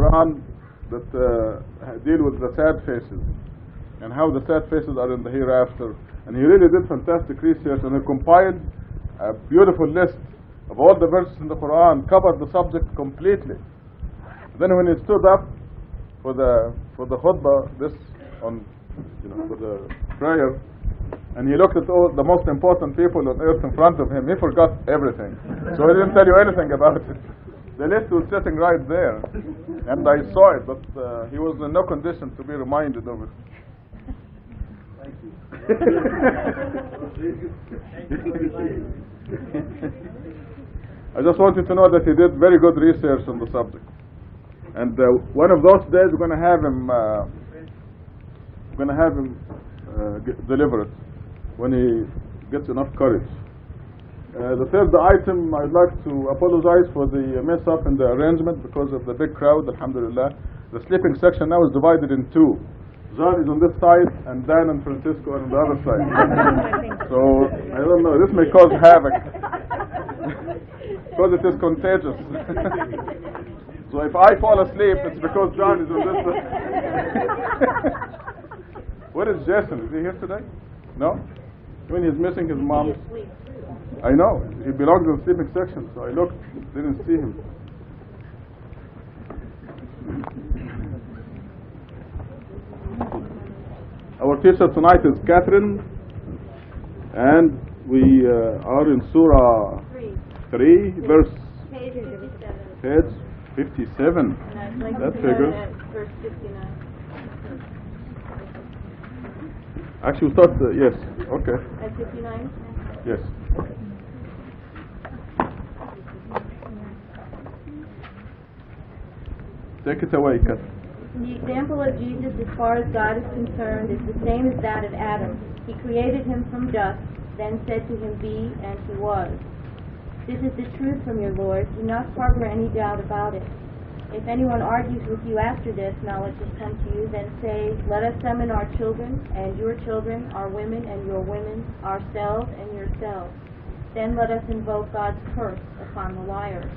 Quran that deal with the sad faces and how the sad faces are in the hereafter. And he really did fantastic research, and he compiled a beautiful list of all the verses in the Quran, covered the subject completely. Then when he stood up for the khutbah, this on, for the prayer, and he looked at all the most important people on earth in front of him, he forgot everything. So he didn't tell you anything about it. The list was sitting right there, and I saw it, but he was in no condition to be reminded of it. Thank you. I just want you to know that he did very good research on the subject. And one of those days we're going to have him deliver it when he gets enough courage. The third item, I'd like to apologize for the mess up in the arrangement because of the big crowd, alhamdulillah. The sleeping section now is divided in two. John is on this side, and Dan and Francisco are on the other side. So, I don't know, this may cause havoc. Because it is contagious. So if I fall asleep, it's because John is on this side. Where is Jason? Is he here today? No? When he's missing his mom. I know. He belongs in the sleeping section, so I looked, didn't see him. Our teacher tonight is Catherine, and we are in Surah 3, verse page 57. That figures. Verse 59. Actually, we start. Yes. Okay. At 59? Yes. Take it away, Catherine. The example of Jesus, as far as God is concerned, is the same as that of Adam. He created him from dust, then said to him, "Be," and he was. This is the truth from your Lord. Do not harbor any doubt about it. If anyone argues with you after this knowledge has come to you, then say, "Let us summon our children, and your children, our women, and your women, ourselves, and yourselves. Then let us invoke God's curse upon the liars."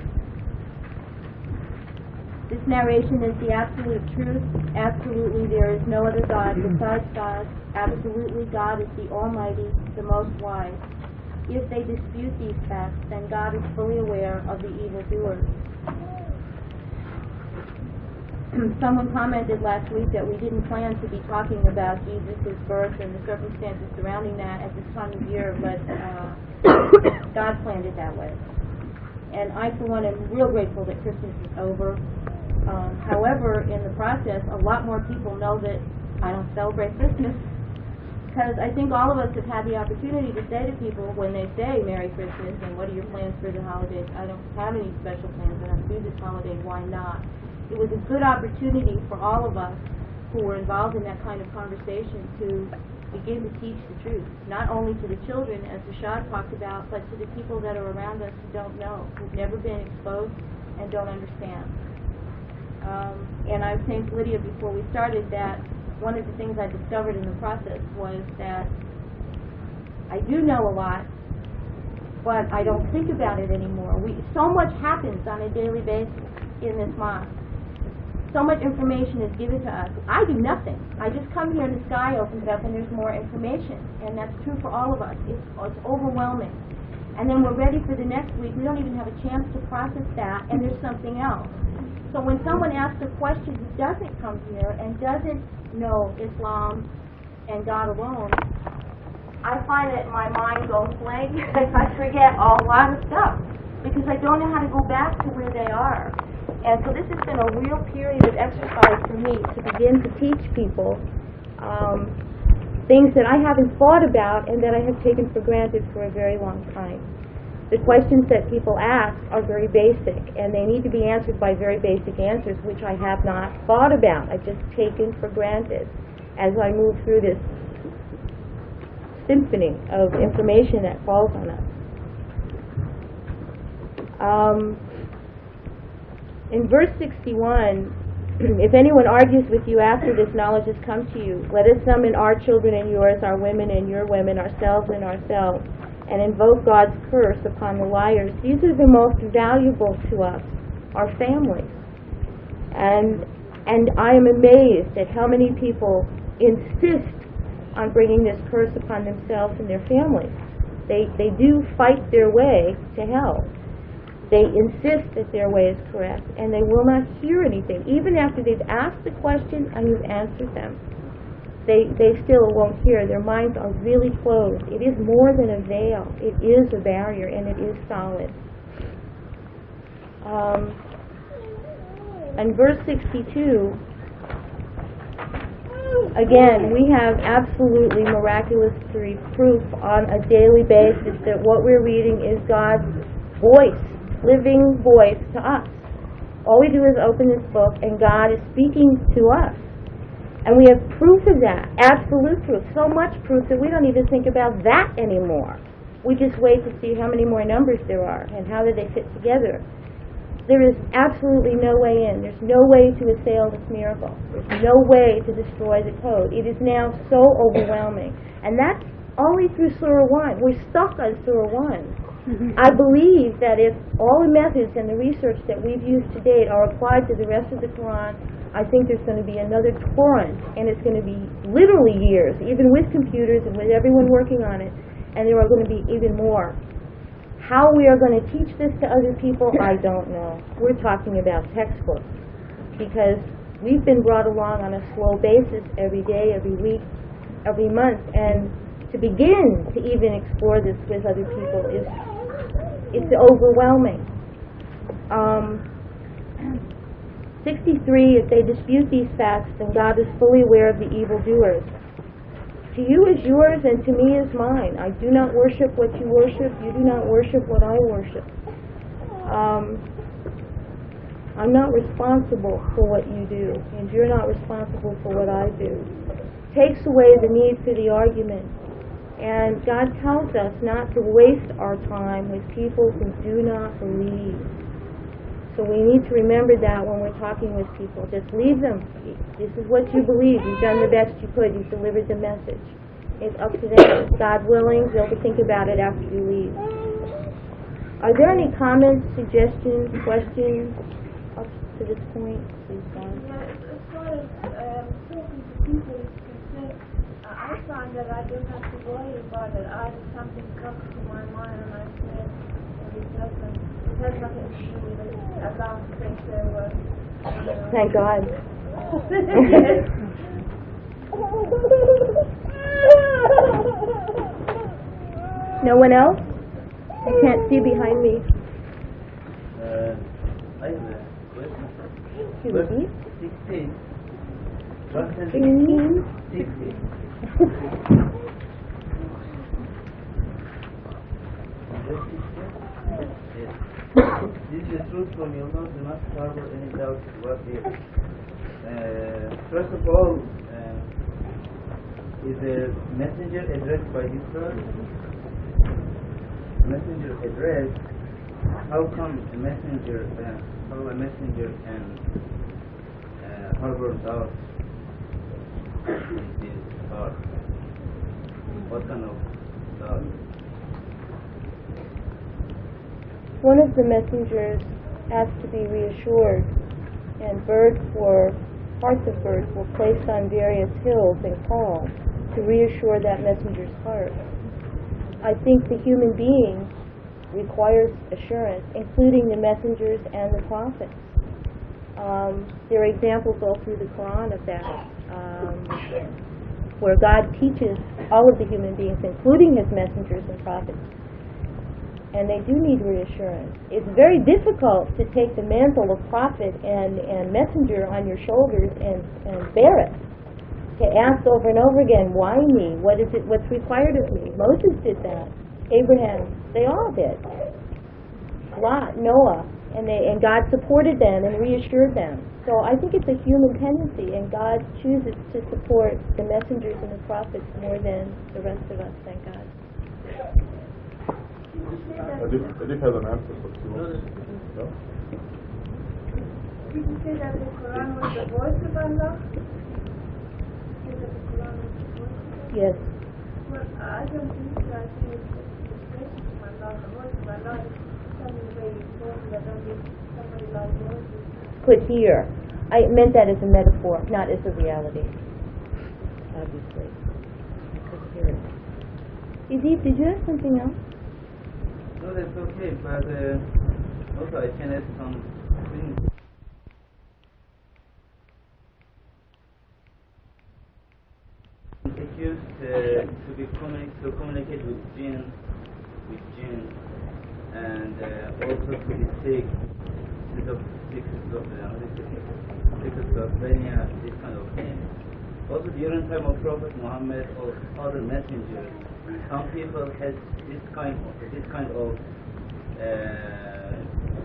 This narration is the absolute truth. Absolutely, there is no other God besides God. Absolutely, God is the Almighty, the Most Wise. If they dispute these facts, then God is fully aware of the evildoers. Someone commented last week that we didn't plan to be talking about Jesus' birth and the circumstances surrounding that at this time of year, but God planned it that way. And I, for one, am real grateful that Christmas is over. However, in the process, a lot more people know that I don't celebrate Christmas, because I think all of us have had the opportunity to say to people when they say Merry Christmas and what are your plans for the holidays, I don't have any special plans, I don't do this holiday, why not? It was a good opportunity for all of us who were involved in that kind of conversation to begin to teach the truth, not only to the children, as Rashad talked about, but to the people that are around us who don't know, who've never been exposed and don't understand. And I was saying to Lydia before we started that one of the things I discovered in the process was that I do know a lot, but I don't think about it anymore. So much happens on a daily basis in this mosque. So much information is given to us. I do nothing. I just come here and the sky opens up and there's more information. And that's true for all of us. It's overwhelming. And then we're ready for the next week. We don't even have a chance to process that, and there's something else. So when someone asks a question who doesn't come here and doesn't know Islam and God alone, I find that my mind goes blank and I forget a lot of stuff because I don't know how to go back to where they are. And so this has been a real period of exercise for me to begin to teach people things that I haven't thought about and that I have taken for granted for a very long time. The questions that people ask are very basic, and they need to be answered by very basic answers, which I have not thought about. I've just taken for granted as I move through this symphony of information that falls on us. In verse 61, if anyone argues with you after this knowledge has come to you, let us summon our children and yours, our women and your women, ourselves and ourselves, and invoke God's curse upon the liars. These are the most valuable to us, our families. And I am amazed at how many people insist on bringing this curse upon themselves and their families. They do fight their way to hell. They insist that their way is correct, and they will not hear anything. Even after they've asked the question and you've answered them, they still won't hear. Their minds are really closed. It is more than a veil. It is a barrier, and it is solid. And verse 62, again, we have absolutely miraculous proof on a daily basis that what we're reading is God's voice, living voice to us. All we do is open this book, and God is speaking to us. And we have proof of that, absolute proof, so much proof that we don't even think about that anymore. We just wait to see how many more numbers there are and how do they fit together. There is absolutely no way in. There's no way to assail this miracle. There's no way to destroy the code. It is now so overwhelming. And that's only through Surah 1. We're stuck on Surah 1. I believe that if all the methods and the research that we've used to date are applied to the rest of the Quran, I think there's going to be another torrent, and it's going to be literally years, even with computers and with everyone working on it, and there are going to be even more. How we are going to teach this to other people, I don't know. We're talking about textbooks, because we've been brought along on a slow basis every day, every week, every month, and to begin to even explore this with other people it's overwhelming. 63, if they dispute these facts, then God is fully aware of the evildoers. To you is yours, and to me is mine. I do not worship what you worship. You do not worship what I worship. I'm not responsible for what you do, and you're not responsible for what I do. Takes away the need for the argument. And God tells us not to waste our time with people who do not believe. So we need to remember that when we're talking with people. Just leave them. This is what you believe. You've done the best you could. You've delivered the message. It's up to them. God willing, they'll think about it after you leave. Are there any comments, suggestions, questions up to this point? Please, Don. Yeah, as far as talking to people is concerned, I find that I don't have to worry about it. Either something comes to my mind and I say it, or it doesn't. It has nothing to do with it. Allow to think their work. Thank God. Yes. No one else? I can't see behind me. I have a question. Can you repeat? 16. Verse 16. 16. This is the truth from your mouth, do not harbor any doubt what is. First of all, is the messenger addressed by this person? Messenger addressed, how come a messenger can harbor doubt in his heart? What kind of doubt? One of the messengers asked to be reassured, and parts of birds were placed on various hills and called to reassure that messenger's heart. I think the human being requires assurance, including the messengers and the prophets. There are examples all through the Quran of that, where God teaches all of the human beings, including his messengers and prophets, and they do need reassurance. It's very difficult to take the mantle of prophet and messenger on your shoulders and bear it. To ask over and over again, why me? What's required of me? Moses did that. Abraham, they all did. Lot, Noah, and God supported them and reassured them. So I think it's a human tendency, and God chooses to support the messengers and the prophets more than the rest of us, thank God. Adif has an answer for you. No? Did you say that the Quran was the voice of Allah? Yes. Well, I don't think so. I think it's just the expression from Allah. The voice of Allah is something very important that only somebody like Moses. Could hear. I meant that as a metaphor, not as a reality. Obviously. I couldn't hear it. Izzy, did you have something else? No, that's okay, but also I can add some things. Accused to communicate with jinn, and also to be sick, schizophrenia, this kind of thing. Also during time of Prophet Muhammad or other messengers, some people had this kind of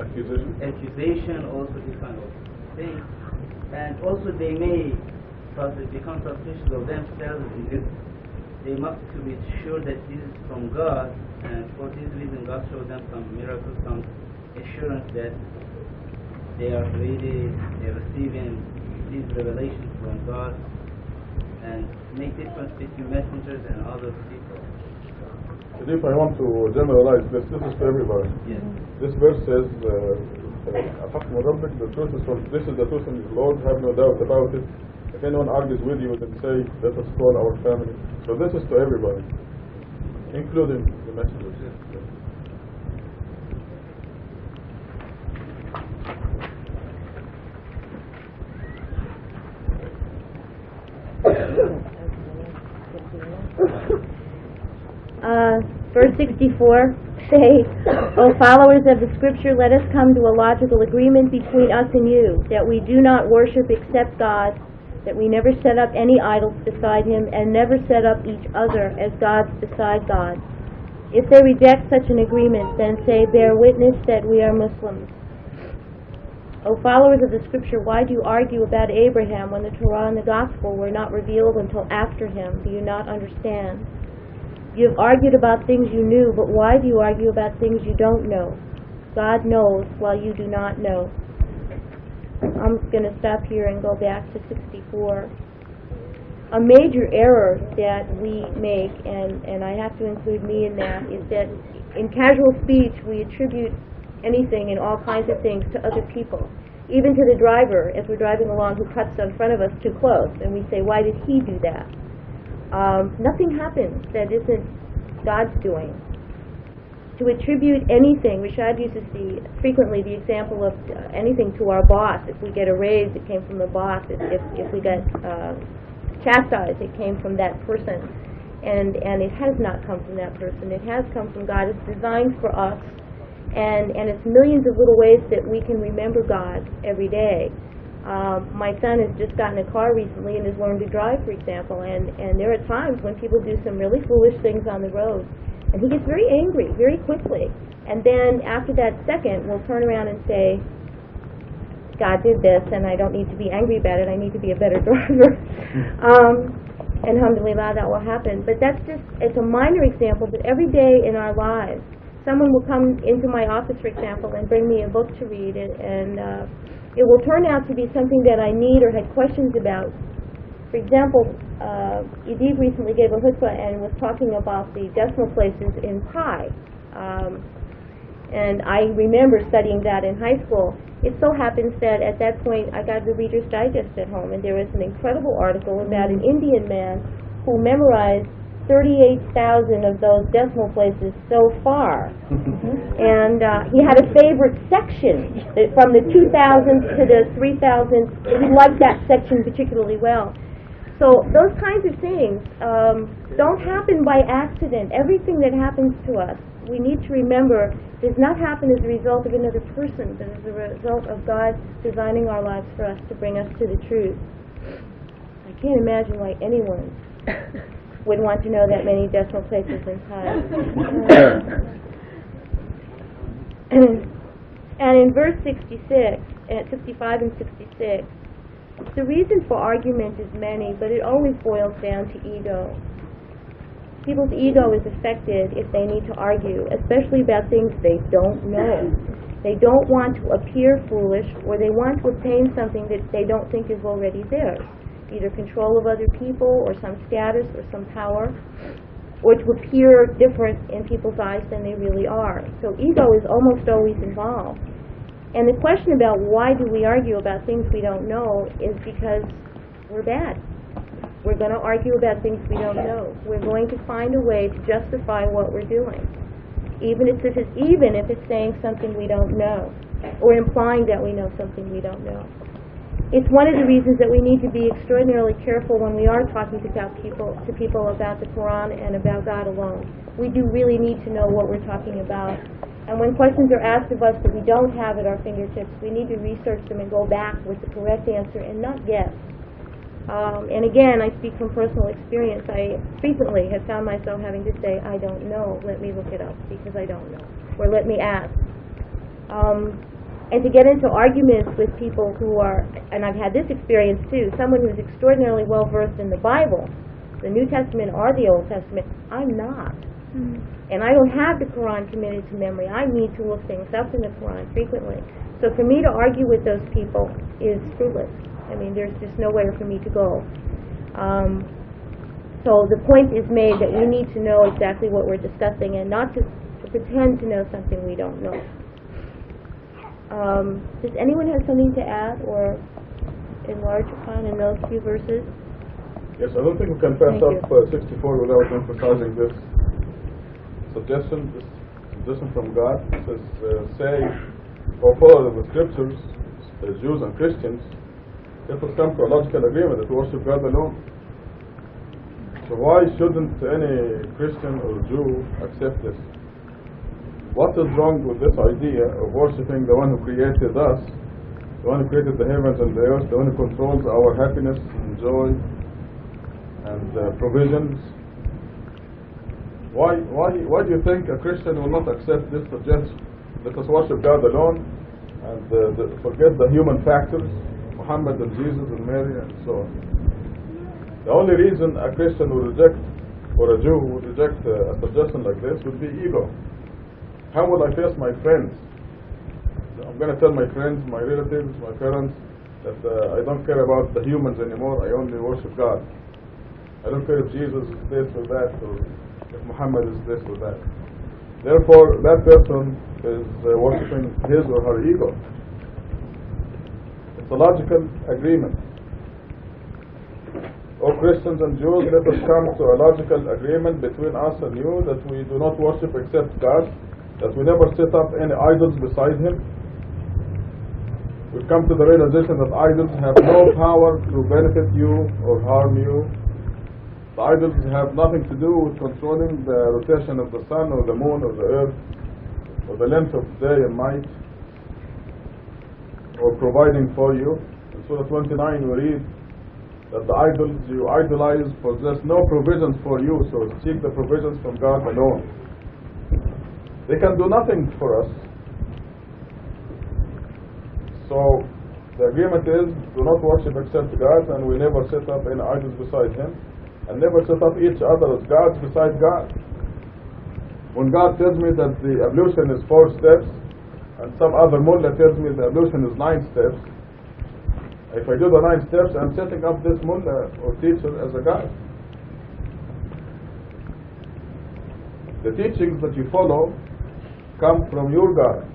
accusation, also this kind of thing, and also they may become suspicious of themselves. They must to be sure that this is from God, and for this reason God showed them some miracles, some assurance that they are receiving these revelations from God, and make difference between messengers and other people. If I want to generalize this is for everybody. Yes. This verse says, "الحق من ربك," the truth is from, this is the truth from the Lord, have no doubt about it. If anyone argues with you, then say, let us call our family. So this is to everybody, including the messengers. Verse 64, say, O followers of the Scripture, let us come to a logical agreement between us and you, that we do not worship except God, that we never set up any idols beside Him, and never set up each other as gods beside God. If they reject such an agreement, then say, bear witness that we are Muslims. O followers of the Scripture, why do you argue about Abraham when the Torah and the Gospel were not revealed until after him? Do you not understand? You have argued about things you knew, but why do you argue about things you don't know? God knows while you do not know. I'm going to stop here and go back to 64. A major error that we make, and I have to include me in that, is that in casual speech we attribute anything and all kinds of things to other people. Even to the driver, as we're driving along, who cuts in front of us too close, and we say, why did he do that? Nothing happens that isn't God's doing. To attribute anything, Rashad uses frequently the example of anything to our boss. If we get a raise, it came from the boss. If we get chastised, it came from that person. And it has not come from that person. It has come from God. It's designed for us. And it's millions of little ways that we can remember God every day. My son has just gotten a car recently and has learned to drive, for example, and there are times when people do some really foolish things on the road, and he gets very angry very quickly, and then after that second we'll turn around and say, God did this and I don't need to be angry about it, I need to be a better driver. And alhamdulillah, that will happen. But it's a minor example, but every day in our lives someone will come into my office, for example, and bring me a book to read, and it will turn out to be something that I need or had questions about. For example, Edith recently gave a hutzpah and was talking about the decimal places in pi. And I remember studying that in high school. It so happens that at that point I got the Reader's Digest at home, and there was an incredible article about an Indian man who memorized 38,000 of those decimal places so far. And he had a favorite section from the 2000s to the 3000s. He liked that section particularly well. So those kinds of things don't happen by accident. Everything that happens to us, we need to remember, does not happen as a result of another person, but as a result of God designing our lives for us to bring us to the truth. I can't imagine why anyone would want to know that many decimal places in pi. And in verse 65 and 66, the reason for argument is many, but it always boils down to ego. People's ego is affected if they need to argue, especially about things they don't know. They don't want to appear foolish, or they want to obtain something that they don't think is already theirs, either control of other people or some status or some power, or to appear different in people's eyes than they really are. So ego is almost always involved. And the question about why do we argue about things we don't know is because we're bad. We're going to argue about things we don't know. We're going to find a way to justify what we're doing, even if it's saying something we don't know, or implying that we know something we don't know. It's one of the reasons that we need to be extraordinarily careful when we are talking to people about the Quran and about God alone. We do really need to know what we're talking about. And when questions are asked of us that we don't have at our fingertips, we need to research them and go back with the correct answer and not guess. And again, I speak from personal experience. I frequently have found myself having to say, I don't know, let me look it up, because I don't know, or let me ask. And to get into arguments with people who are, and I've had this experience too, someone who's extraordinarily well versed in the Bible, the New Testament or the Old Testament. I'm not. And I don't have the Quran committed to memory. I need to look things up in the Quran frequently. So for me to argue with those people is fruitless. I mean, there's just nowhere for me to go. So the point is made that we need to know exactly what we're discussing and not to pretend to know something we don't know. Does anyone have something to add or enlarge upon in those few verses? Yes, I don't think we can pass Thank up 64 without emphasizing this suggestion from God. It says, say, or follow the scriptures, Jews and Christians, let us come to a logical agreement that we worship God alone. So why shouldn't any Christian or Jew accept this? What is wrong with this idea of worshiping the one who created us, the one who created the heavens and the earth, the one who controls our happiness and joy and provisions? Why do you think a Christian will not accept this suggestion? Let us worship God alone and forget the human factors, Muhammad and Jesus and Mary and so on. The only reason a Christian would reject, or a Jew would reject a suggestion like this would be ego. How will I face my friends? I'm going to tell my friends, my relatives, my parents that I don't care about the humans anymore, I only worship God. I don't care if Jesus is this or that, or if Muhammad is this or that. Therefore, that person is worshipping his or her ego. It's a logical agreement. O Christians and Jews, let us come to a logical agreement between us and you that we do not worship except God, that we never set up any idols beside Him. We've come to the realization that idols have no power to benefit you or harm you. The idols have nothing to do with controlling the rotation of the sun or the moon or the earth or the length of day and night or providing for you. In Surah 29 we read that the idols you idolize possess no provisions for you, so seek the provisions from God alone. They can do nothing for us. So the agreement is, do not worship except God, and we never set up any idols beside Him, and never set up each other as gods beside God. When God tells me that the ablution is 4 steps, and some other mullah tells me the ablution is 9 steps, if I do the 9 steps, I'm setting up this mullah or teacher as a god. The teachings that you follow come from your God.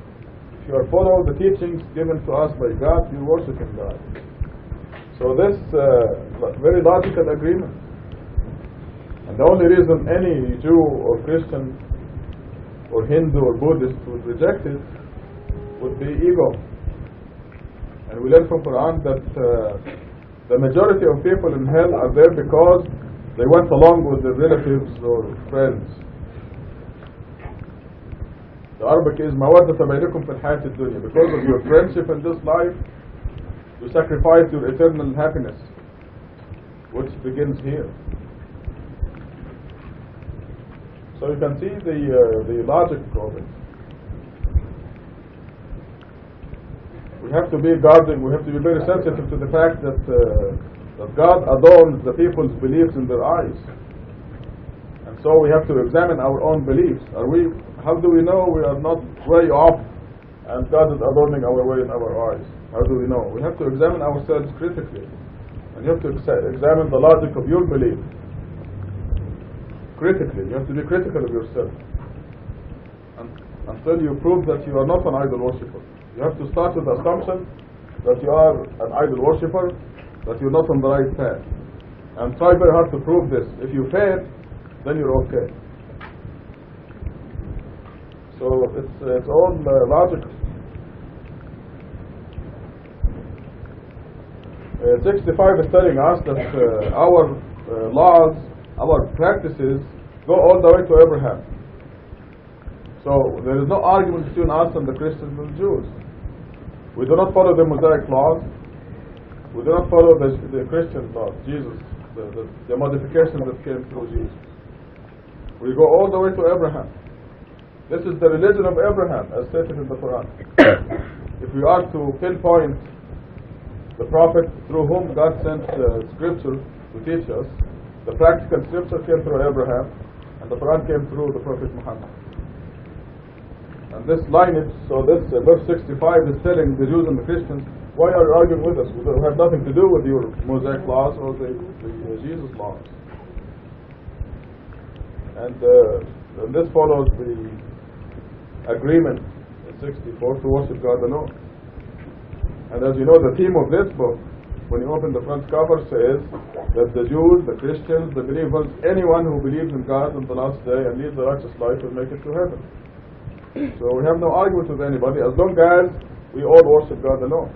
If you are following the teachings given to us by God, you are worshiping God. So this very logical agreement. And the only reason any Jew or Christian or Hindu or Buddhist would reject it would be ego. And we learn from Quran that the majority of people in hell are there because they went along with their relatives or friends. The Arabic is مَوَدَّةَ بَيْنَكُمْ فِي الْحَيَاةِ الدُّنْيَا. Because of your friendship in this life, you sacrifice your eternal happiness, which begins here. So you can see the logic of it. We have to be guarding, we have to be very sensitive to the fact that God adorns the people's beliefs in their eyes. And so we have to examine our own beliefs. How do we know we are not way off and God is adorning our way in our eyes? How do we know? We have to examine ourselves critically. And you have to examine the logic of your belief critically. You have to be critical of yourself until you prove that you are not an idol worshipper. You have to start with the assumption that you are an idol worshipper, that you're not on the right path. And try very hard to prove this. If you fail, then you're okay. So it's all logical. 65 is telling us that our laws, our practices go all the way to Abraham. So there is no argument between us and the Christians and the Jews. We do not follow the Mosaic laws. We do not follow the Christian laws, Jesus, the modifications that came through Jesus. We go all the way to Abraham. This is the religion of Abraham, as stated in the Quran. If we are to pinpoint the prophet through whom God sent scripture to teach us, the practical scripture came through Abraham, and the Quran came through the Prophet Muhammad. And this lineage, so this verse 65 is telling the Jews and the Christians, why are you arguing with us? We have nothing to do with your Mosaic laws or the Jesus laws. And this follows the agreement in 64 to worship God alone. And as you know, the theme of this book, when you open the front cover, says that the Jews, the Christians, the believers, anyone who believes in God on the last day and leads a righteous life will make it to heaven. So we have no argument with anybody as long as we all worship God alone.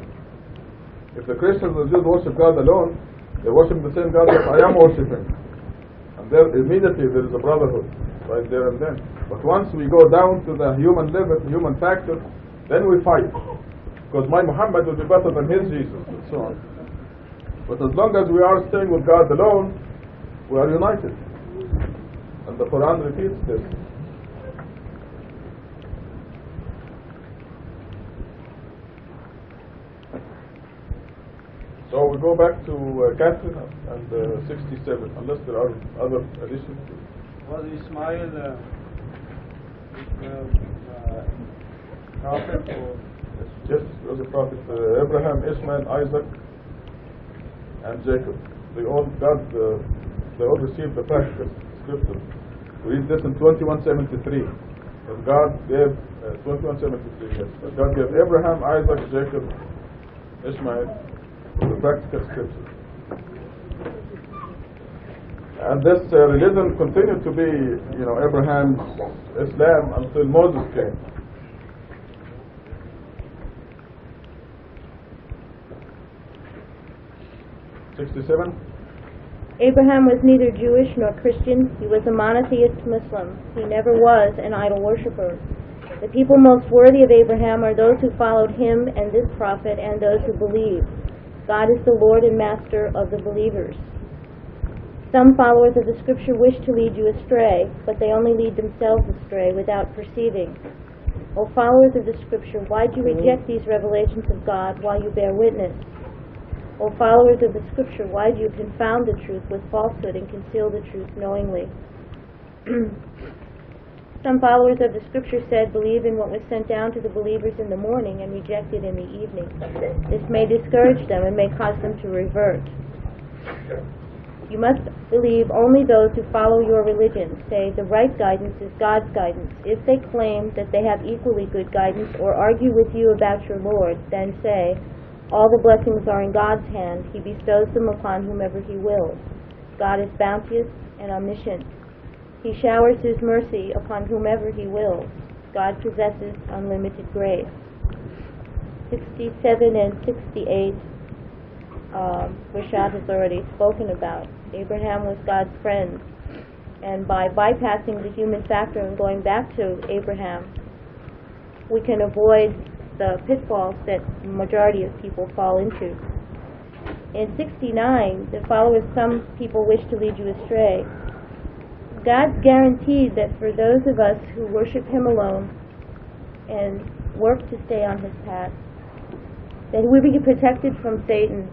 If the Christians and the Jews worship God alone, they worship the same God that I am worshiping. And there immediately there is a brotherhood right there and then. But once we go down to the human level, human factor, then we fight. Because my Muhammad will be better than his Jesus and so on. But as long as we are staying with God alone, we are united. And the Quran repeats this. So we go back to Catherine and 67, unless there are other additions. Was Ismail prophet or? Yes, it was a prophet. Abraham, Ishmael, Isaac, and Jacob. They all received the practical scripture. We read this in 2173. And God gave 2173. Yes, God gave Abraham, Isaac, Jacob, Ishmael the practical scripture. And this religion continued to be, Abraham's Islam until Moses came. Abraham was neither Jewish nor Christian. He was a monotheist Muslim. He never was an idol worshiper. The people most worthy of Abraham are those who followed him and this prophet and those who believe. God is the Lord and Master of the believers. Some followers of the Scripture wish to lead you astray, but they only lead themselves astray without perceiving. O followers of the Scripture, why do you reject these revelations of God while you bear witness? O followers of the Scripture, why do you confound the truth with falsehood and conceal the truth knowingly? Some followers of the Scripture said, believe in what was sent down to the believers in the morning and reject it in the evening. This may discourage them and may cause them to revert. You must believe only those who follow your religion. Say, the right guidance is God's guidance. If they claim that they have equally good guidance or argue with you about your Lord, then say, all the blessings are in God's hand. He bestows them upon whomever He wills. God is bounteous and omniscient. He showers His mercy upon whomever He wills. God possesses unlimited grace. 67 and 68, Rashad has already spoken about. Abraham was God's friend. And by bypassing the human factor and going back to Abraham, we can avoid the pitfalls that the majority of people fall into. In 69, the followers, some people wish to lead you astray. God's guaranteed that for those of us who worship Him alone and work to stay on His path, that we will be protected from Satan.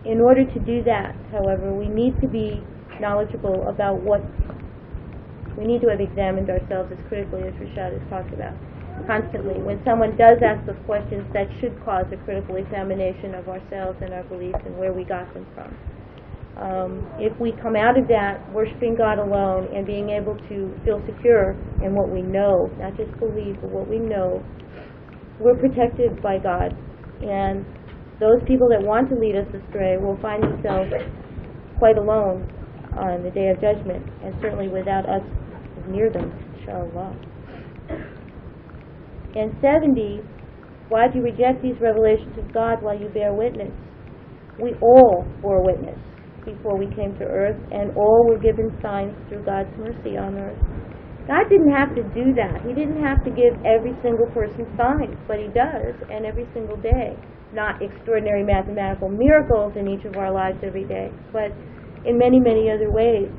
In order to do that, however, we need to be knowledgeable about we need to have examined ourselves as critically as Rashad has talked about constantly. When someone does ask us questions, that should cause a critical examination of ourselves and our beliefs and where we got them from. If we come out of that worshiping God alone and being able to feel secure in what we know, not just believe, but what we know, we're protected by God. And those people that want to lead us astray will find themselves quite alone on the day of judgment, and certainly without us near them, inshallah. And 70, why do you reject these revelations of God while you bear witness? We all bore witness before we came to earth, and all were given signs through God's mercy on earth. God didn't have to do that. He didn't have to give every single person signs, but He does, and every single day. Not extraordinary mathematical miracles in each of our lives every day, but in many, many other ways.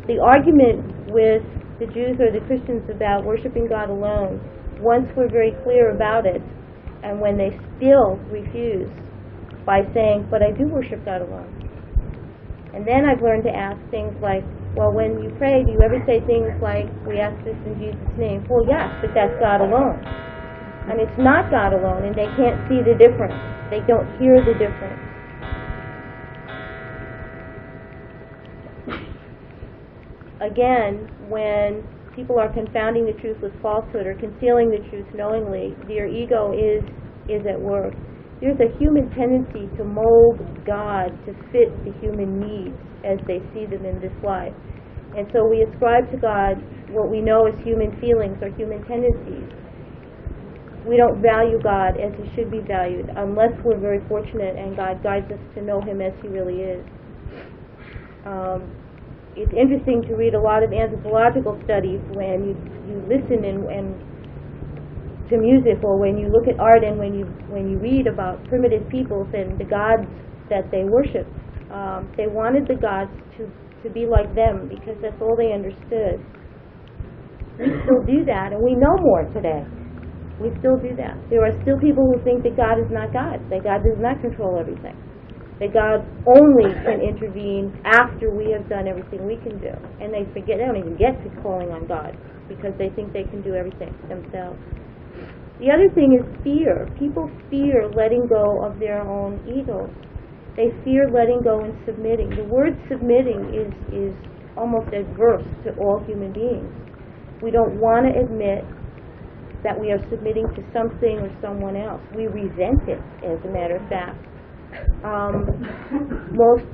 The argument with the Jews or the Christians about worshiping God alone, once we're very clear about it, and when they still refuse by saying, but I do worship God alone. And then I've learned to ask things like, well, when you pray, do you ever say things like, we ask this in Jesus' name? Well, yes, but that's God alone. And it's not God alone, and they can't see the difference. They don't hear the difference. Again, when people are confounding the truth with falsehood or concealing the truth knowingly, their ego is at work. There's a human tendency to mold God to fit the human needs as they see them in this life. And so we ascribe to God what we know as human feelings or human tendencies. We don't value God as He should be valued unless we're very fortunate and God guides us to know Him as He really is. It's interesting to read a lot of anthropological studies when you listen and to music, or when you look at art, and when you read about primitive peoples and the gods that they worship. They wanted the gods to be like them because that's all they understood. We still do that, and we know more today. We still do that. There are still people who think that God is not God, that God does not control everything, that God only can intervene after we have done everything we can do. And they don't even get to calling on God because they think they can do everything themselves. The other thing is fear. People fear letting go of their own egos. They fear letting go and submitting. The word submitting is almost adverse to all human beings. We don't want to admit that we are submitting to something or someone else. We resent it, as a matter of fact. Most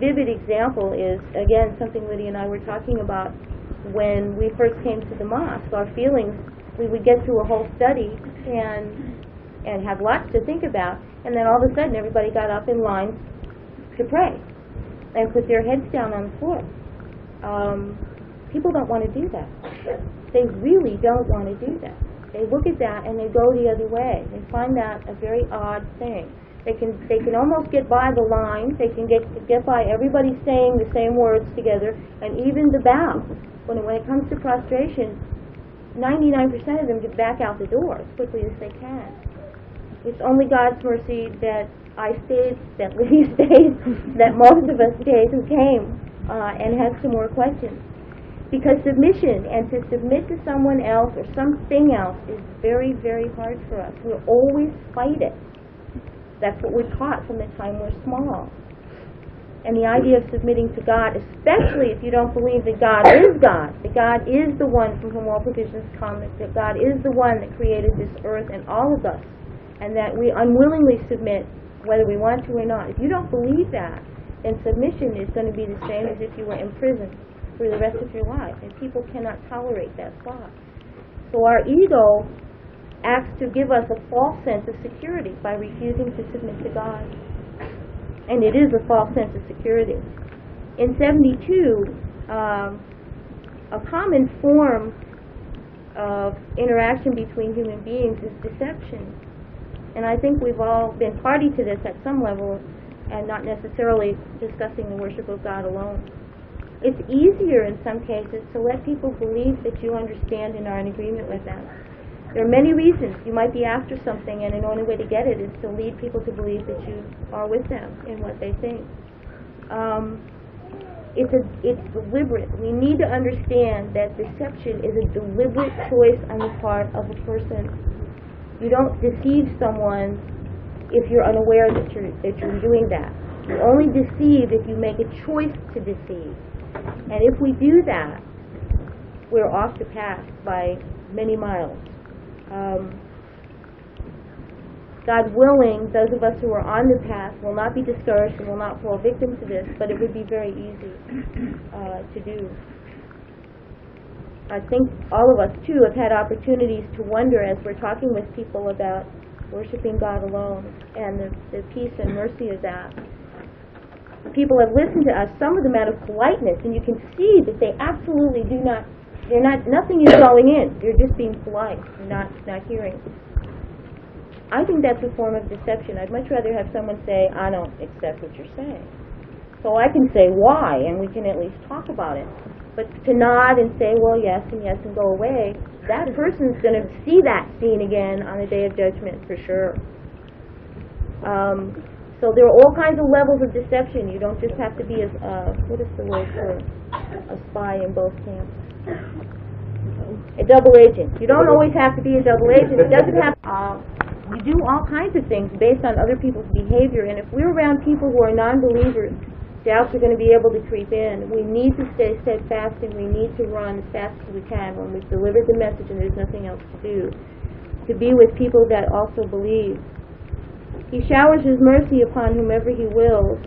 vivid example is, again, something Lydia and I were talking about when we first came to the mosque. Our feelings, we would get through a whole study and have lots to think about, and then all of a sudden everybody got up in line to pray and put their heads down on the floor. People don't want to do that. They really don't want to do that. They look at that and they go the other way. They find that a very odd thing. They can almost get by the line. They can get by everybody saying the same words together, and even the bow. When it comes to prostration, 99% of them get back out the door as quickly as they can. It's only God's mercy that I stayed, that Lydia stayed, that most of us stayed who came and had some more questions. Because submission, and to submit to someone else or something else, is very, very hard for us. We'll always fight it. That's what we're taught from the time we're small. And the idea of submitting to God, especially if you don't believe that God is God, that God is the one from whom all provisions come, that God is the one that created this earth and all of us, and that we unwillingly submit whether we want to or not. If you don't believe that, then submission is going to be the same as if you were in prison for the rest of your life, and people cannot tolerate that thought. So our ego acts to give us a false sense of security by refusing to submit to God. And it is a false sense of security. In 72, a common form of interaction between human beings is deception. And I think we've all been party to this at some level, and not necessarily discussing the worship of God alone. It's easier in some cases to let people believe that you understand and are in agreement with them. There are many reasons. You might be after something, and the only way to get it is to lead people to believe that you are with them in what they think. It's deliberate. We need to understand that deception is a deliberate choice on the part of a person. You don't deceive someone if you're unaware that you're doing that. You only deceive if you make a choice to deceive. And if we do that, we're off the path by many miles. God willing, those of us who are on the path will not be discouraged and will not fall victim to this, but it would be very easy to do. I think all of us, too, have had opportunities to wonder as we're talking with people about worshiping God alone and the peace and mercy of that. People have listened to us, some of them out of politeness, and you can see that they absolutely do not, nothing is going in. They're just being polite and not hearing. I think that's a form of deception. I'd much rather have someone say, I don't accept what you're saying. So I can say why, and we can at least talk about it. But to nod and say, well, yes, and go away, that person's going to see that scene again on the day of judgment for sure. So there are all kinds of levels of deception. You don't just have to be what is the word for a spy in both camps? A double agent. You don't always have to be a double agent. It doesn't have we do all kinds of things based on other people's behavior, and if we're around people who are non-believers, doubts are going to be able to creep in. We need to stay steadfast, and we need to run as fast as we can when we've delivered the message and there's nothing else to do, to be with people that also believe. He showers His mercy upon whomever He wills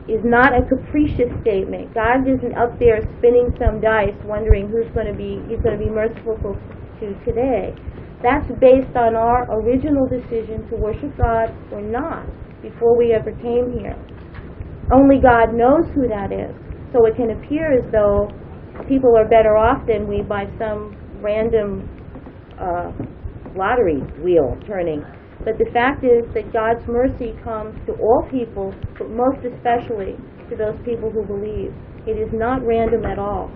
is not a capricious statement. God isn't up there spinning some dice wondering He's going to be merciful to today. That's based on our original decision to worship God or not before we ever came here. Only God knows who that is. So it can appear as though people are better off than we by some random lottery wheel turning. But the fact is that God's mercy comes to all people, but most especially to those people who believe. It is not random at all.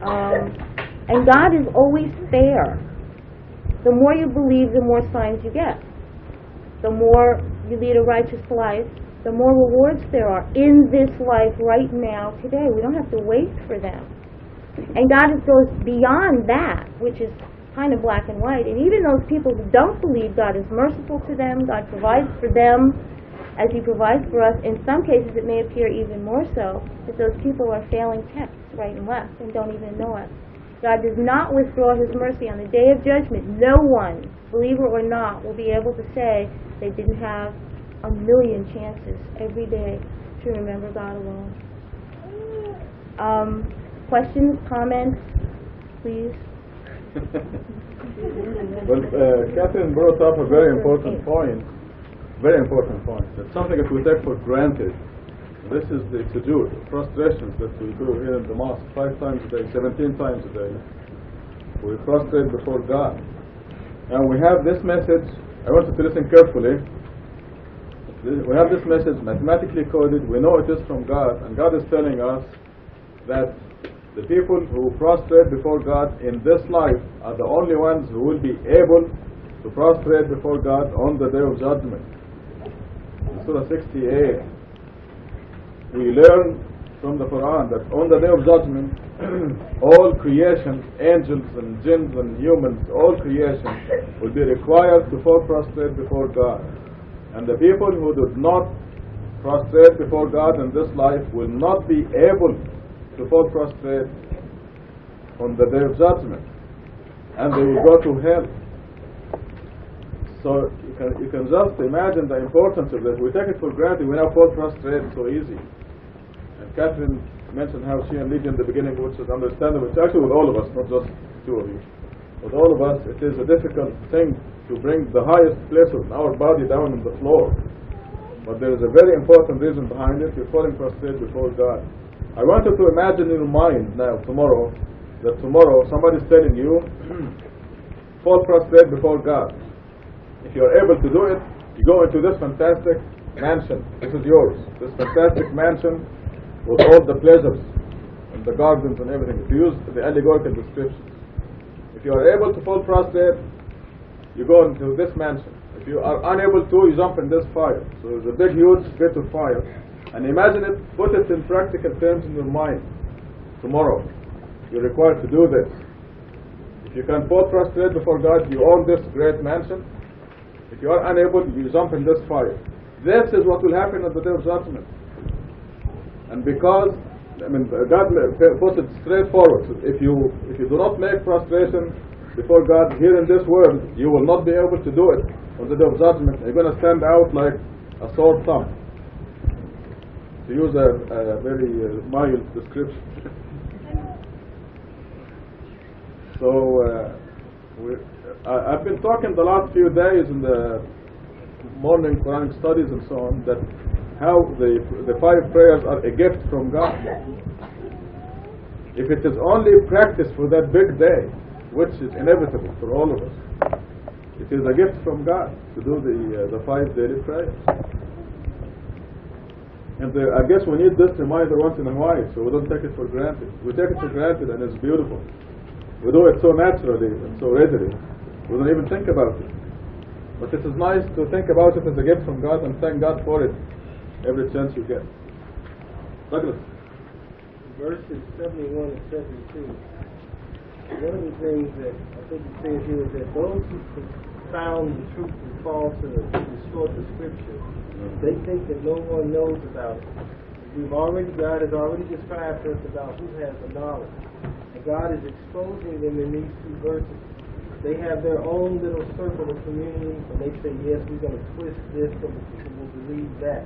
And God is always fair. The more you believe, the more signs you get. The more you lead a righteous life, the more rewards there are in this life right now, today. We don't have to wait for them. And God goes beyond that, which is kind of black and white. And even those people who don't believe, God is merciful to them. God provides for them as He provides for us. In some cases, it may appear even more so that those people are failing tests right and left and don't even know it. God does not withdraw His mercy. On the day of judgment, no one, believer or not, will be able to say they didn't have a million chances every day to remember God alone. Questions, comments, please? Well, Catherine brought up a very important point. That's something that we take for granted. This is the sujood, prostrations that we do here in the mosque 5 times a day, 17 times a day. We prostrate before God. And we have this message, I want you to listen carefully. We have this message mathematically coded, we know it is from God, and God is telling us that the people who prostrate before God in this life are the only ones who will be able to prostrate before God on the day of judgment. In Surah 68, we learn from the Quran that on the day of judgment, all creation, angels and jinns and humans, all creation will be required to fall prostrate before God. And the people who do not prostrate before God in this life will not be able to fall prostrate on the day of judgment. And they will go to hell. So you can just imagine the importance of this. We take it for granted. We now fall prostrate so easy. And Catherine mentioned how she and Lydia in the beginning, which is understandable. It's actually with all of us, not just 2 of you. With all of us, it is a difficult thing to bring the highest place of our body down on the floor. But there is a very important reason behind it. You're falling prostrate before God. I want you to imagine in your mind now, tomorrow, that tomorrow somebody's telling you, fall prostrate before God. If you're able to do it, you go into this fantastic mansion. This is yours. This fantastic mansion with all the pleasures and the gardens and everything. If you use the allegorical descriptions. If you are able to fall prostrate, you go into this mansion. If you are unable to, you jump in this fire. So there's a big, huge bit of fire. And imagine it, put it in practical terms in your mind. Tomorrow, you're required to do this. If you can fall prostrate before God, you own this great mansion. If you are unable, you jump in this fire. This is what will happen at the day of judgment. And because, God puts it straightforward. So if you do not make prostration before God here in this world, you will not be able to do it on the day of judgment. You're going to stand out like a sore thumb, to use a very mild description. So I've been talking the last few days in the morning Quranic studies and so on, that how the 5 prayers are a gift from God. If it is only practice for that big day, which is inevitable for all of us, it is a gift from God to do the 5 daily prayers. And I guess we need this reminder once in a while, so we don't take it for granted. We take it for granted, and it's beautiful. We do it so naturally and so readily, we don't even think about it. But it is nice to think about it as a gift from God and thank God for it every chance you get. Douglas. Verses 71 and 72. One of the things that I think it says here is that those who confound the truth with falsehood, who distort the scripture, they think that no one knows about it. God has already described to us about who has the knowledge. And God is exposing them in these 2 verses. They have their own little circle of community, and they say, yes, we're going to twist this so that people will believe that.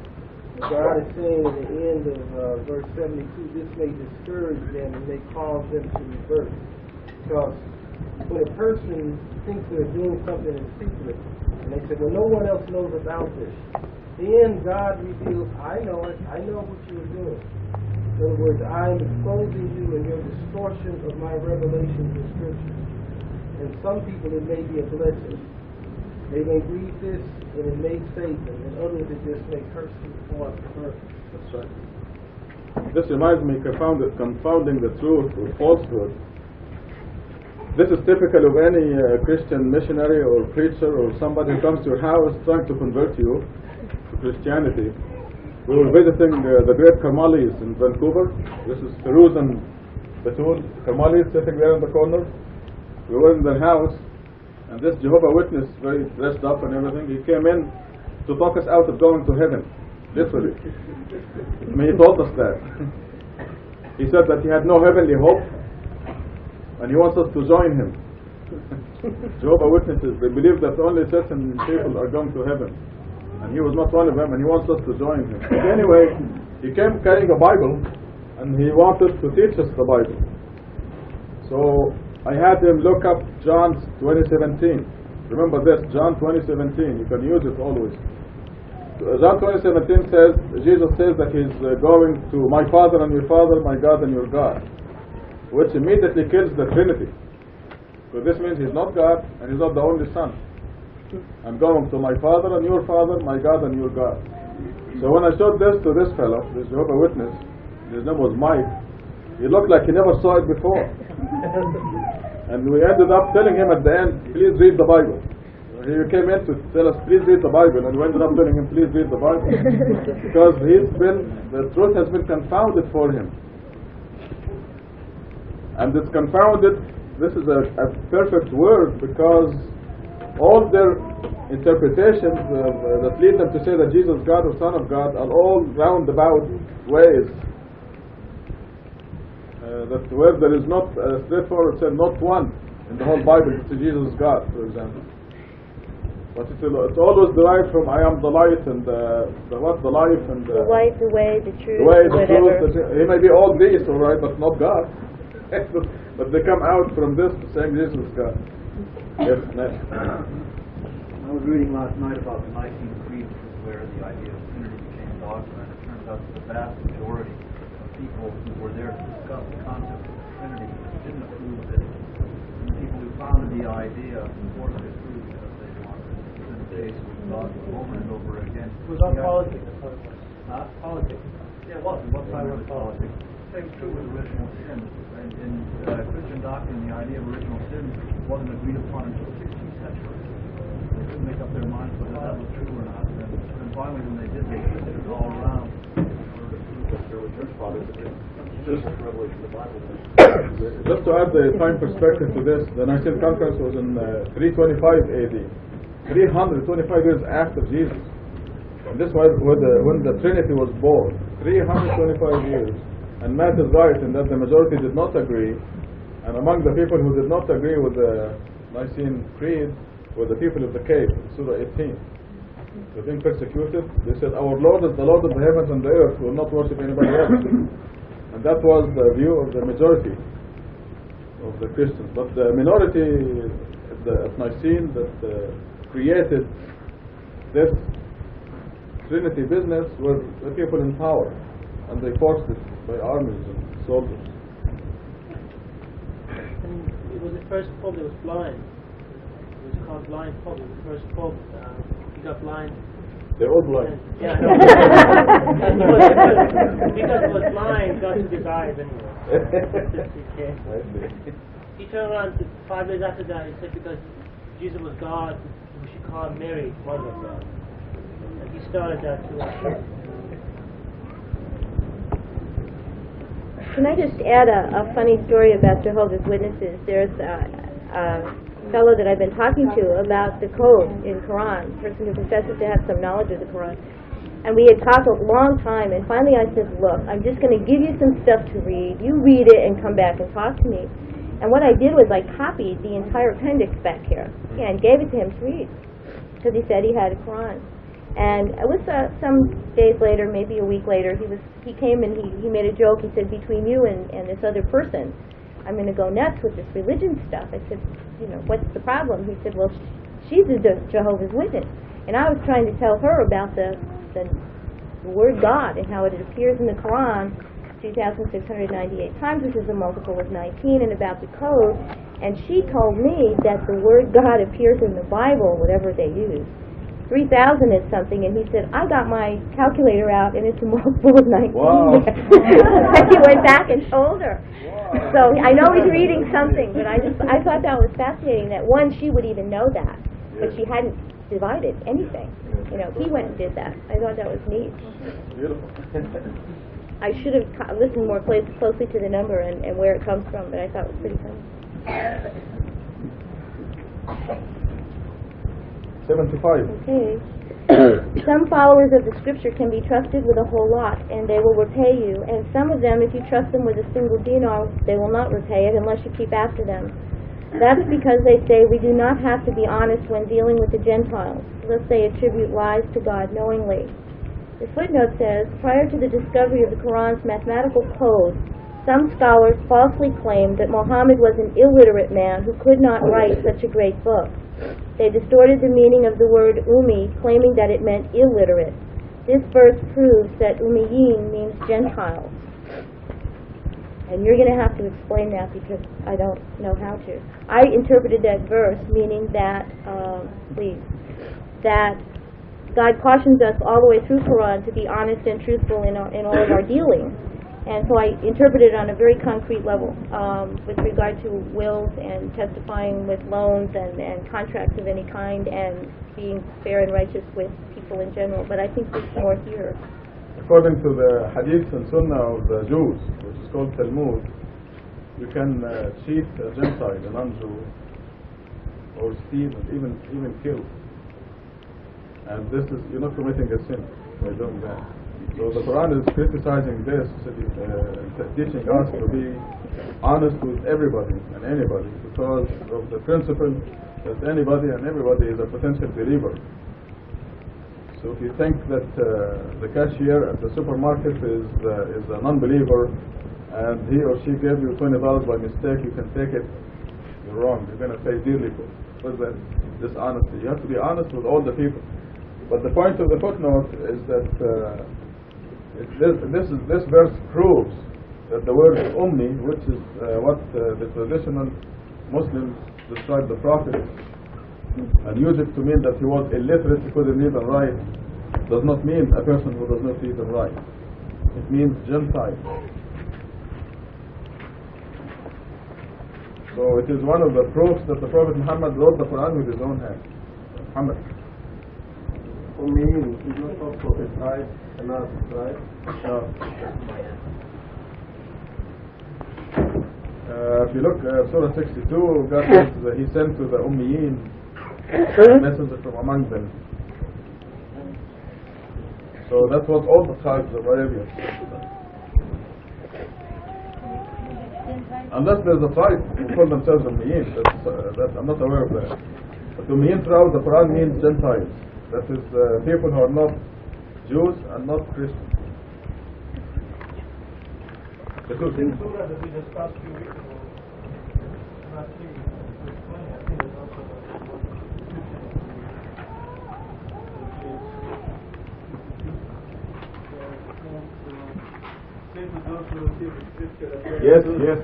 And God is saying at the end of verse 72, this may discourage them and may cause them to revert. Because when a person thinks they're doing something in secret, and they say, well, no one else knows about this, then God reveals, I know it, I know what you are doing. In other words, I am exposing you in your distortion of my revelations in Scripture. And some people, it may be a blessing. They may read this, and it may save them. And others, it just may curse you for it. That's right. This reminds me confounding the truth with falsehood. This is typical of any Christian missionary or preacher or somebody who comes to your house trying to convert you to Christianity. We were visiting the great Karmalis in Vancouver. This is Feroz and Batul Karmalis sitting there in the corner. We were in their house, and this Jehovah's Witness, very dressed up and everything, he came in to talk us out of going to heaven, literally. He told us that. He said that he had no heavenly hope, and he wants us to join him. Jehovah's Witnesses, they believe that only certain people are going to heaven, and he was not one of them, and he wants us to join him. But anyway, he came carrying a Bible, and he wanted to teach us the Bible. So I had him look up John 20:17. Remember this, John 20:17. You can use it always. John 20:17 says, Jesus says that he's going to my Father and your Father, my God and your God, which immediately kills the Trinity. So this means he's not God and he's not the only Son. I'm going to my Father and your Father, my God and your God. So when I showed this to this fellow, this Jehovah's Witness, his name was Mike, he looked like he never saw it before. And we ended up telling him at the end, please read the Bible. He came in to tell us, please read the Bible, and we ended up telling him, please read the Bible. Because the truth has been confounded for him. And it's confounded, this is a perfect word, because all their interpretations that lead them to say that Jesus is God or Son of God are all roundabout ways. That where there is not a straightforward said, not one in the whole Bible to Jesus is God, for example. But it's always derived from I am the light and the life and the light, the way, the truth, whatever. He may be all these, all right, but not God. But they come out from this saying Jesus is God. Yes, next. I was reading last night about the Nicene Creed, where the idea of Trinity became dogma, and it turns out that the vast majority of people who were there to discuss the concept of the Trinity didn't approve of it. And the people who founded the idea forced it through because they wanted to in the case with dogma over and over again. It was on politics. Politics. Yeah, it was. What side was politics? Same true with original sin. And in Christian doctrine, the idea of original sin wasn't agreed upon until the 16th century. They couldn't make up their minds whether that was true or not. And finally, when they did, they twisted it all around. Just to add the time perspective to this, the Nicene Conference was in 325 AD. 325 years after Jesus. And this was when the Trinity was born, 325 years. And Matt is right in that the majority did not agree. And among the people who did not agree with the Nicene Creed were the people of the cave, Surah 18. They've been persecuted. They said, our Lord is the Lord of the heavens and the earth. We will not worship anybody else. And that was the view of the majority of the Christians. But the minority at Nicene that created this Trinity business were the people in power. And they forced it by armies and soldiers. And it was the first pope that was blind. It was called blind pope. It was the first pope. He got blind. They're all blind. Yeah, I know. Because he was blind, got to his eyes anyway. He turned around 5 days after that. He said because Jesus was God, we should call Mary Mother of God. And he started that too. Can I just add a funny story about Jehovah's Witnesses? There's a fellow that I've been talking to about the code in Quran, a person who professes to have some knowledge of the Quran. And we had talked a long time, and finally I said, look, I'm just going to give you some stuff to read. You read it and come back and talk to me. And what I did was I copied the entire appendix back here and gave it to him to read, because he said he had a Quran. And it was some days later, maybe a week later, he came and he made a joke. He said, between you and this other person, I'm going to go nuts with this religion stuff. I said, what's the problem? He said, well, she's a Jehovah's Witness. And I was trying to tell her about the word God and how it appears in the Quran 2,698 times, which is a multiple of 19, and about the code. And she told me that the word God appears in the Bible, whatever they use, 3,000 is something, and he said, I got my calculator out, and it's a multiple of 19. Wow. And he went back and told her. Wow. So I know he's reading something, but I thought that was fascinating, that one, she would even know that, but she hadn't divided anything. He went and did that. I thought that was neat. Beautiful. I should have listened more closely to the number and where it comes from, but I thought it was pretty funny. 75. Okay. Some followers of the scripture can be trusted with a whole lot, and they will repay you. And some of them, if you trust them with a single dinar, they will not repay it unless you keep after them. That's because they say we do not have to be honest when dealing with the Gentiles, lest they attribute lies to God knowingly. The footnote says, prior to the discovery of the Quran's mathematical code, some scholars falsely claimed that Muhammad was an illiterate man who could not write such a great book. They distorted the meaning of the word Ummi, claiming that it meant illiterate. This verse proves that Ummiyin means Gentiles. And you're going to have to explain that because I don't know how to. I interpreted that verse meaning that, that God cautions us all the way through Quran to be honest and truthful in all of our dealings. And so I interpreted it on a very concrete level with regard to wills and testifying with loans and contracts of any kind and being fair and righteous with people in general. But I think there's more here. According to the Hadith and Sunnah of the Jews, which is called Talmud, you can cheat a Gentile, a non-Jew, or steal, and even kill. And this is, you're not committing a sin by doing that. So the Quran is criticizing this, teaching us to be honest with everybody and anybody, because of the principle that anybody and everybody is a potential believer. So if you think that the cashier at the supermarket is a non-believer and he or she gave you $20 by mistake, you can take it, you're wrong. You're going to pay dearly for it. What's that? Dishonesty. You have to be honest with all the people. But the point of the footnote is that this verse proves that the word Ummi, which is what the traditional Muslims describe the Prophet and use it to mean that he was illiterate, he couldn't read and write, does not mean a person who does not read and write. It means Gentile. So it is one of the proofs that the Prophet Muhammad wrote the Quran with his own hand. Muhammad. Ummi is not also his eyes and not right? If you look at Surah 62, God says that He sent to the Ummiyin messenger from among them. So that's what all the tribes of Arabia. Unless there's a tribe who call themselves Ummiyin, that's I'm not aware of that. But Ummiyin throughout the Quran means Gentiles. That is people who are not Jews and not Christians. Because In Surah that we discussed a few weeks ago, last week, verse 20, I think there's also Yes, yes.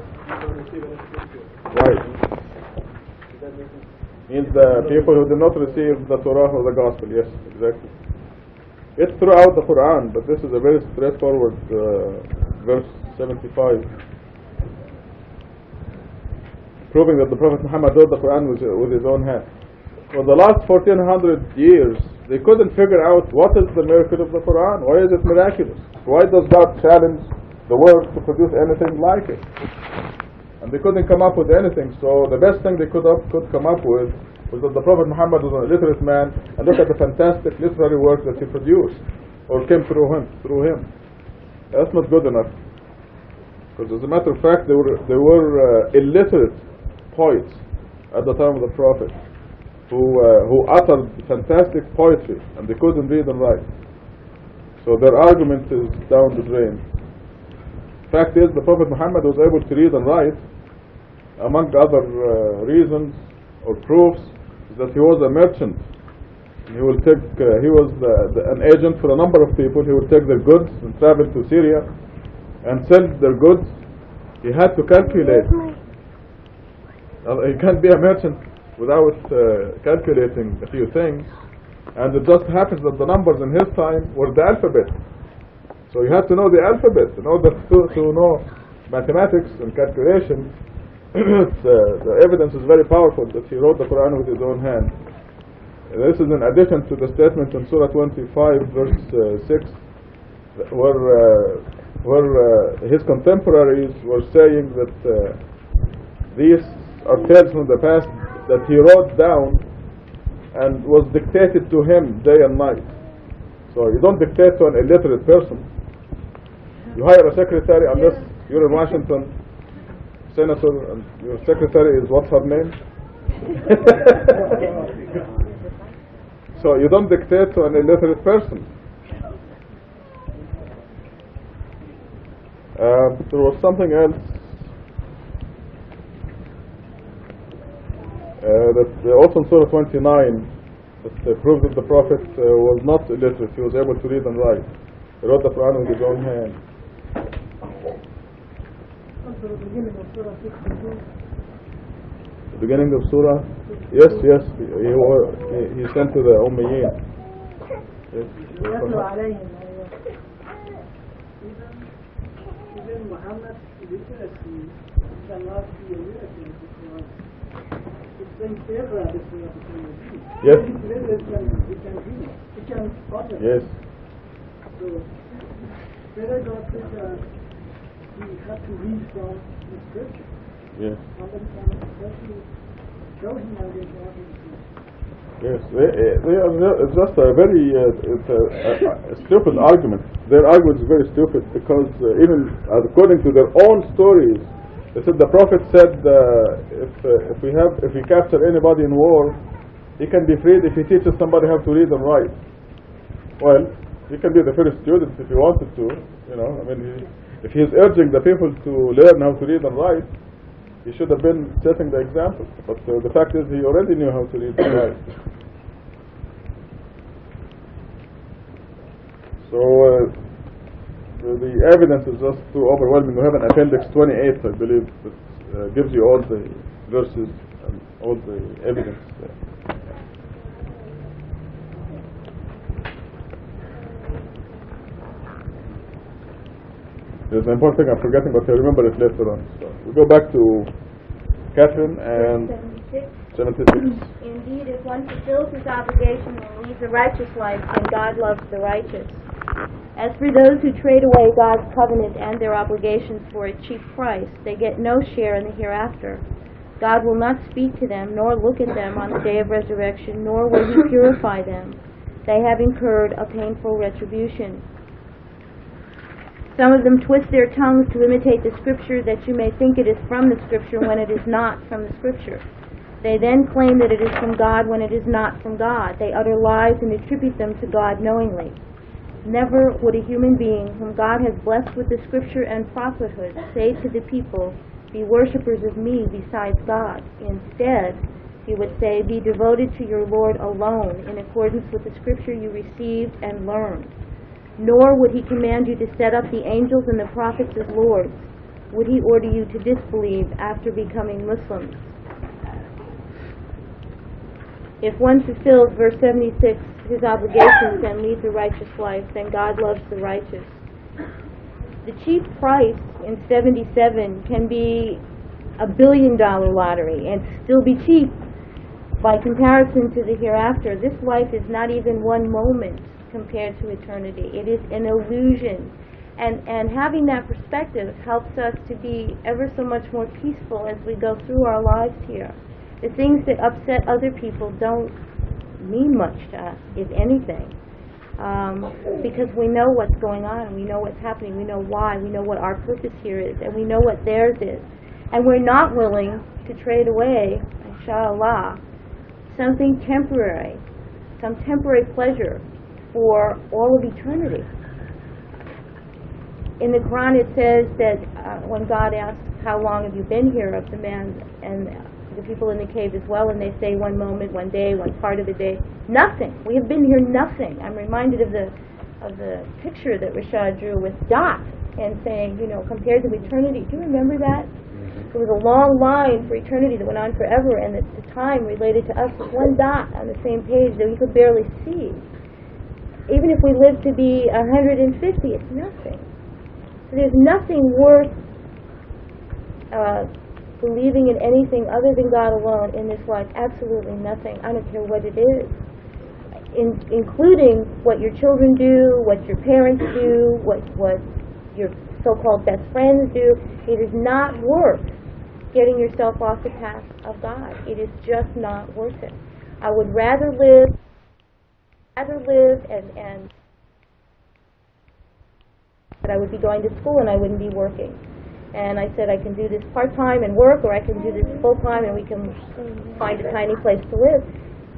Right. Means the people who did not receive the Torah or the Gospel. Yes, exactly. It's throughout the Quran, but this is a very straightforward verse 75, proving that the Prophet Muhammad wrote the Quran with his own hand. For the last 1400 years, they couldn't figure out what is the miracle of the Quran. Why is it miraculous? Why does God challenge the world to produce anything like it? And they couldn't come up with anything. So the best thing they could come up with was that the Prophet Muhammad was an illiterate man, and look at the fantastic literary work that he produced, or came through him. That's not good enough. Because as a matter of fact, there were illiterate poets at the time of the Prophet who uttered fantastic poetry, and they couldn't read and write. So their argument is down the drain. Fact is, the Prophet Muhammad was able to read and write, among other reasons or proofs, that he was a merchant. He was an agent for a number of people. He would take their goods and travel to Syria and sell their goods. He had to calculate. He can't be a merchant without calculating a few things. And it just happens that the numbers in his time were the alphabet. So you had to know the alphabet in order to know mathematics and calculation. The evidence is very powerful that he wrote the Quran with his own hand. This is in addition to the statement in Surah 25 verse 6 where his contemporaries were saying that these are tales from the past that he wrote down and was dictated to him day and night. So you don't dictate to an illiterate person. You hire a secretary unless you're in Washington, senator, and your secretary is what's her name? So you don't dictate to an illiterate person. There was something else that also in Surah 29 that proves that the Prophet was not illiterate. He was able to read and write. He wrote the Quran with his own hand. The beginning of Surah? Yes, yes. He sent to the Ummiyin. Yes. Even Muhammad literacy cannot be a miracle because it's been favored Yes. It can order. Yes. So whether God said we have to read from the scripture. Yes. Somebody can especially show him how they can Yes, it's just a very stupid argument. Their argument is very stupid because even according to their own stories, they said the Prophet said if we capture anybody in war, he can be freed if he teaches somebody how to read and write. Well, he can be the first student if he wanted to. You know, I mean, if he's urging the people to learn how to read and write, he should have been setting the example. But the fact is, he already knew how to read and write. So the evidence is just too overwhelming. We have an appendix 28, I believe, that gives you all the verses and all the evidence there. There's an important thing I'm forgetting, but I'll remember it later on. So we go back to Catherine and 76. Indeed, if one fulfills his obligation and leads a righteous life, then God loves the righteous. As for those who trade away God's covenant and their obligations for a cheap price, they get no share in the hereafter. God will not speak to them, nor look at them on the day of resurrection, nor will He purify them. They have incurred a painful retribution. Some of them twist their tongues to imitate the Scripture, that you may think it is from the Scripture when it is not from the Scripture. They then claim that it is from God when it is not from God. They utter lies and attribute them to God knowingly. Never would a human being whom God has blessed with the Scripture and prophethood say to the people, "Be worshippers of me besides God." Instead, he would say, "Be devoted to your Lord alone in accordance with the Scripture you received and learned." Nor would he command you to set up the angels and the prophets as lords. Would he order you to disbelieve after becoming Muslims? If one fulfills verse 76, his obligations, and leads a righteous life, then God loves the righteous. The cheap price in 77 can be a $1 billion lottery and still be cheap by comparison to the hereafter. This life is not even one moment compared to eternity. It is an illusion. And having that perspective helps us to be ever so much more peaceful as we go through our lives here. The things that upset other people don't mean much to us, if anything, because we know what's going on, we know what's happening, we know why, we know what our purpose here is, and we know what theirs is. And we're not willing to trade away, inshallah, something temporary, some temporary pleasure for all of eternity. In the Quran it says that when God asks, "How long have you been here?" of the man and the people in the cave as well, and they say 1 moment, 1 day, 1 part of the day. Nothing. We have been here nothing. I'm reminded of the picture that Rashad drew with dots and saying, compared to eternity. Do you remember that? There was a long line for eternity that went on forever, and the time related to us was 1 dot on the same page that we could barely see. Even if we live to be 150, it's nothing. So there's nothing worth believing in anything other than God alone in this life. Absolutely nothing. I don't care what it is, including what your children do, what your parents do, what your so-called best friends do. It is not worth getting yourself off the path of God. It is just not worth it. I would rather live and but I would be going to school and I wouldn't be working. And I said, I can do this part-time and work, or I can do this full-time and we can find a tiny place to live.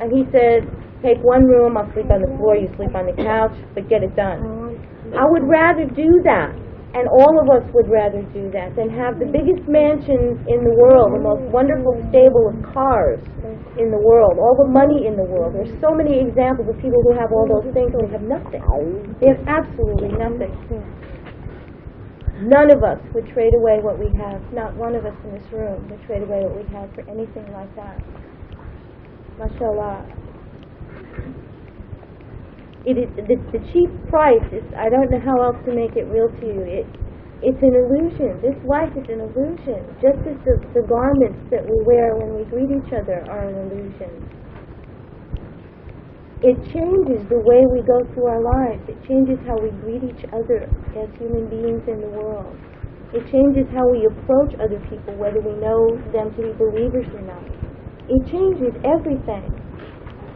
And he said, take 1 room, I'll sleep on the floor, you sleep on the couch, but get it done. I would rather do that, and all of us would rather do that, than have the biggest mansions in the world, the most wonderful stable of cars in the world, all the money in the world. There's so many examples of people who have all those things and they have nothing. They have absolutely nothing. None of us would trade away what we have. Not one of us in this room would trade away what we have for anything like that. MashaAllah. It is the cheap price is, I don't know how else to make it real to you. It's an illusion. This life is an illusion. Just as the garments that we wear when we greet each other are an illusion. It changes the way we go through our lives. It changes how we greet each other as human beings in the world. It changes how we approach other people, whether we know them to be believers or not. It changes everything.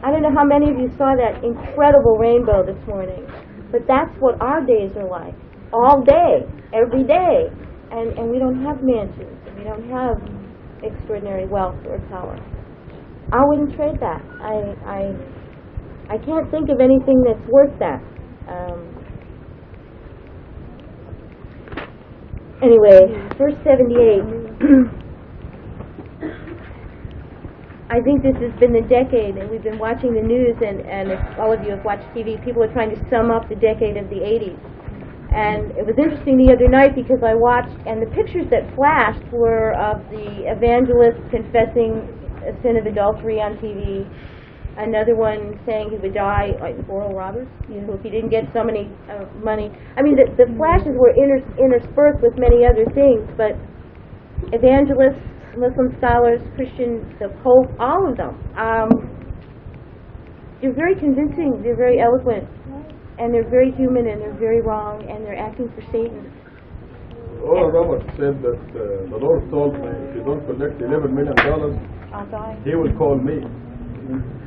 I don't know how many of you saw that incredible rainbow this morning, but that's what our days are like. All day, every day. And we don't have mansions, and we don't have extraordinary wealth or power. I wouldn't trade that. I can't think of anything that's worth that. Anyway, verse 78. I think this has been the decade, and we've been watching the news, and if all of you have watched TV, people are trying to sum up the decade of the 80s. And it was interesting the other night because I watched, and the pictures that flashed were of the evangelist confessing a sin of adultery on TV, another one saying he would die, like Oral Roberts, so if he didn't get so many money. I mean, the flashes were interspersed with many other things, but evangelists, Muslim scholars, Christians, the Pope, all of them, they're very convincing, they're very eloquent, and they're very human, and they're very wrong, and they're acting for Satan. Oral Roberts said that the Lord told me, if you don't collect $11 million, I'll die. He will call me.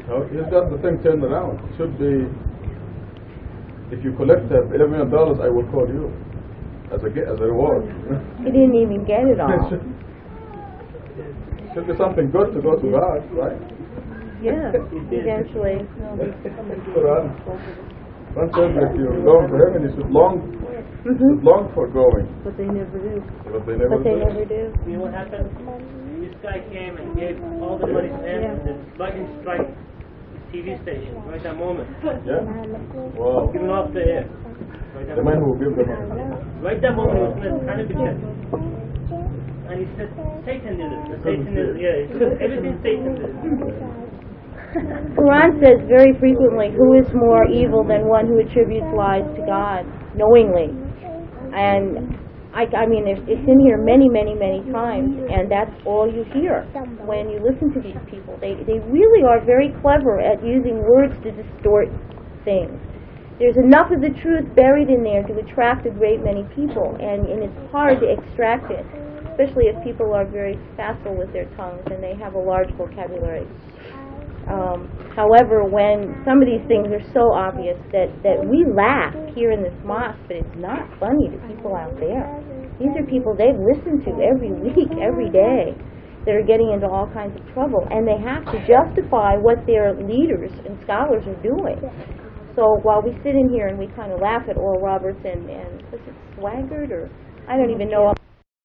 So he's got the thing turned around. It should be, if you collect $11 million, I will call you as a reward. He didn't even get it all. Should be something good to go to God, right? Yeah, eventually. Quran says that you're going to heaven, you should long for going. But they never do. But they never do. You know what happened? This guy came and gave all the money to him, and then lightning strike his TV station right that moment. Yeah? Wow. Given off the air. Right that The man moment. who gave them money. Right that moment, he was going to kind of be checked. And he said, Satan did it. Satan is, yeah, he said, everything Satan did. Quran says very frequently, who is more evil than one who attributes lies to God knowingly? And I mean, it's in here many, many, many times, and that's all you hear when you listen to these people. They really are very clever at using words to distort things. There's enough of the truth buried in there to attract a great many people, and it's hard to extract it, especially if people are very facile with their tongues and they have a large vocabulary. However, when some of these things are so obvious that we laugh here in this mosque, but it's not funny to people out there. These are people they've listened to every week, every day, that are getting into all kinds of trouble, and they have to justify what their leaders and scholars are doing. So while we sit in here and we kind of laugh at Oral Roberts and was it Swaggart, or I don't even know.